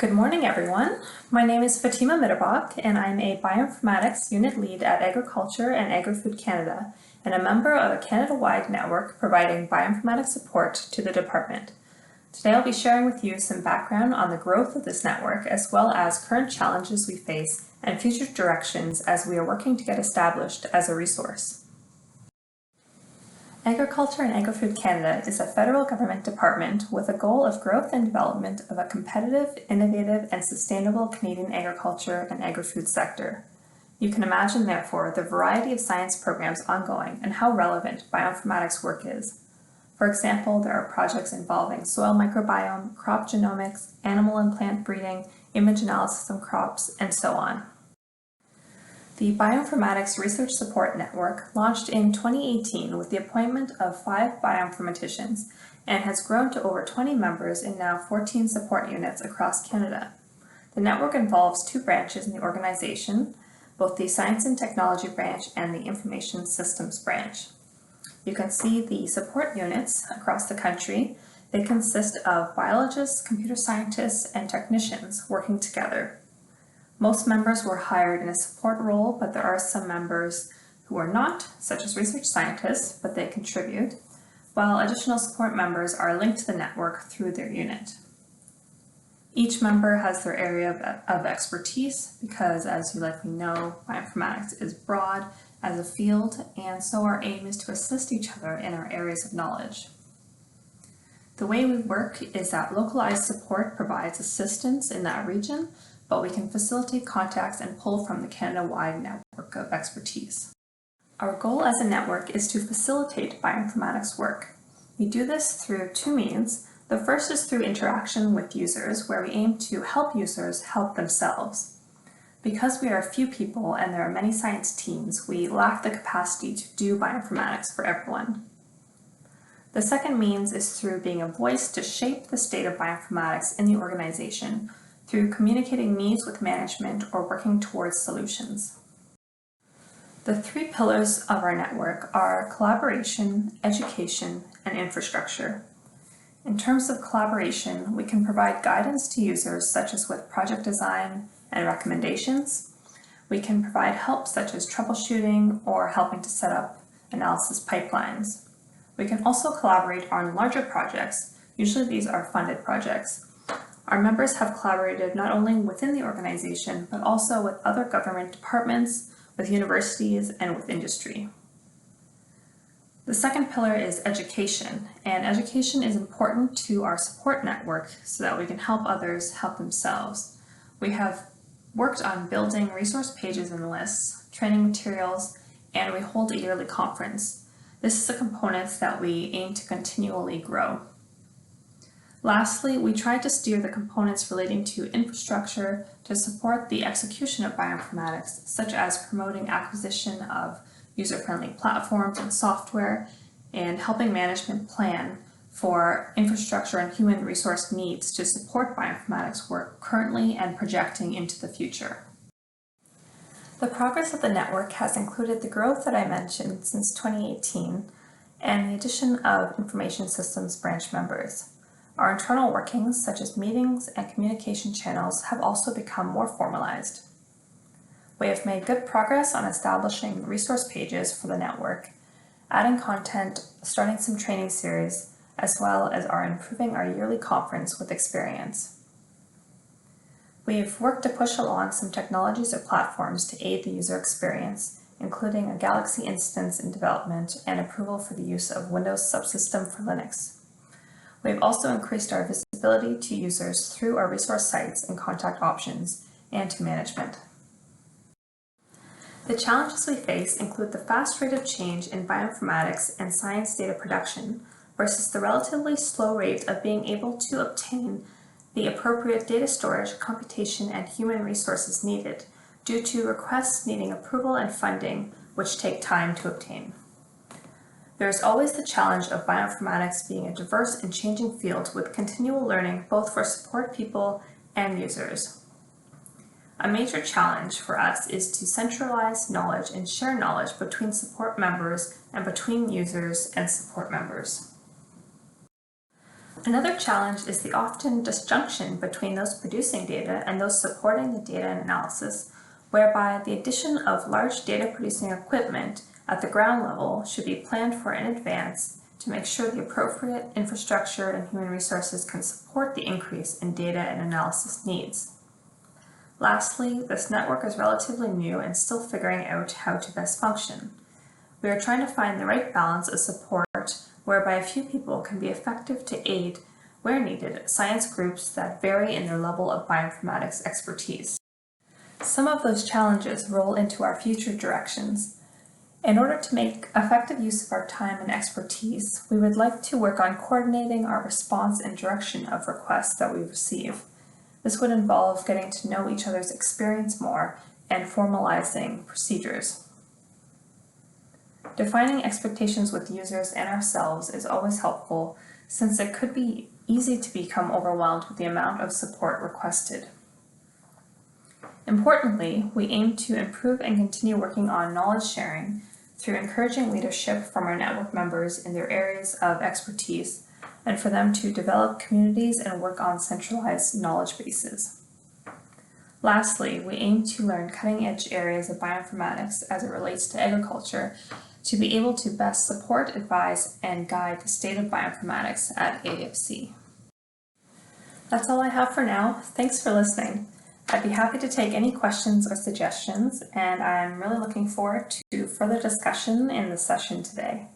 Good morning, everyone. My name is Fatima Mitterboeck, and I'm a Bioinformatics Unit Lead at Agriculture and Agri-Food Canada, and a member of a Canada-wide network providing bioinformatics support to the department. Today I'll be sharing with you some background on the growth of this network, as well as current challenges we face and future directions as we are working to get established as a resource. Agriculture and Agri-Food Canada is a federal government department with a goal of growth and development of a competitive, innovative, and sustainable Canadian agriculture and agri-food sector. You can imagine, therefore, the variety of science programs ongoing and how relevant bioinformatics work is. For example, there are projects involving soil microbiome, crop genomics, animal and plant breeding, image analysis of crops, and so on. The Bioinformatics Research Support Network launched in 2018 with the appointment of 5 bioinformaticians and has grown to over 20 members in now 14 support units across Canada. The network involves 2 branches in the organization, both the Science and Technology branch and the Information Systems branch. You can see the support units across the country. They consist of biologists, computer scientists, and technicians working together. Most members were hired in a support role, but there are some members who are not, such as research scientists, but they contribute, while additional support members are linked to the network through their unit. Each member has their area of expertise because, as you likely know, bioinformatics is broad as a field, and so our aim is to assist each other in our areas of knowledge. The way we work is that localized support provides assistance in that region, but we can facilitate contacts and pull from the Canada-wide network of expertise. Our goal as a network is to facilitate bioinformatics work. We do this through 2 means. The first is through interaction with users, where we aim to help users help themselves. Because we are a few people and there are many science teams, we lack the capacity to do bioinformatics for everyone. The second means is through being a voice to shape the state of bioinformatics in the organization, through communicating needs with management or working towards solutions. The 3 pillars of our network are collaboration, education, and infrastructure. In terms of collaboration, we can provide guidance to users such as with project design and recommendations. We can provide help such as troubleshooting or helping to set up analysis pipelines. We can also collaborate on larger projects. Usually these are funded projects. Our members have collaborated not only within the organization, but also with other government departments, with universities, and with industry. The second pillar is education, and education is important to our support network so that we can help others help themselves. We have worked on building resource pages and lists, training materials, and we hold a yearly conference. This is a component that we aim to continually grow. Lastly, we try to steer the components relating to infrastructure to support the execution of bioinformatics, such as promoting acquisition of user-friendly platforms and software, and helping management plan for infrastructure and human resource needs to support bioinformatics work currently and projecting into the future. The progress of the network has included the growth that I mentioned since 2018 and the addition of Information Systems branch members. Our internal workings, such as meetings and communication channels, have also become more formalized. We have made good progress on establishing resource pages for the network, adding content, starting some training series, as well as improving our yearly conference with experience. We've worked to push along some technologies or platforms to aid the user experience, including a Galaxy instance in development and approval for the use of Windows subsystem for Linux. We've also increased our visibility to users through our resource sites and contact options, and to management. The challenges we face include the fast rate of change in bioinformatics and science data production versus the relatively slow rate of being able to obtain the appropriate data storage, computation, and human resources needed due to requests needing approval and funding, which take time to obtain. There is always the challenge of bioinformatics being a diverse and changing field with continual learning both for support people and users. A major challenge for us is to centralize knowledge and share knowledge between support members and between users and support members. Another challenge is the often disjunction between those producing data and those supporting the data and analysis, whereby the addition of large data producing equipment at the ground level should be planned for in advance to make sure the appropriate infrastructure and human resources can support the increase in data and analysis needs. Lastly, this network is relatively new and still figuring out how to best function. We are trying to find the right balance of support whereby a few people can be effective to aid, where needed, science groups that vary in their level of bioinformatics expertise. Some of those challenges roll into our future directions. In order to make effective use of our time and expertise, we would like to work on coordinating our response and direction of requests that we receive. This would involve getting to know each other's experience more and formalizing procedures. Defining expectations with users and ourselves is always helpful, since it could be easy to become overwhelmed with the amount of support requested. Importantly, we aim to improve and continue working on knowledge sharing through encouraging leadership from our network members in their areas of expertise, and for them to develop communities and work on centralized knowledge bases. Lastly, we aim to learn cutting-edge areas of bioinformatics as it relates to agriculture to be able to best support, advise, and guide the state of bioinformatics at AFC. That's all I have for now. Thanks for listening. I'd be happy to take any questions or suggestions, and I'm really looking forward to further discussion in the session today.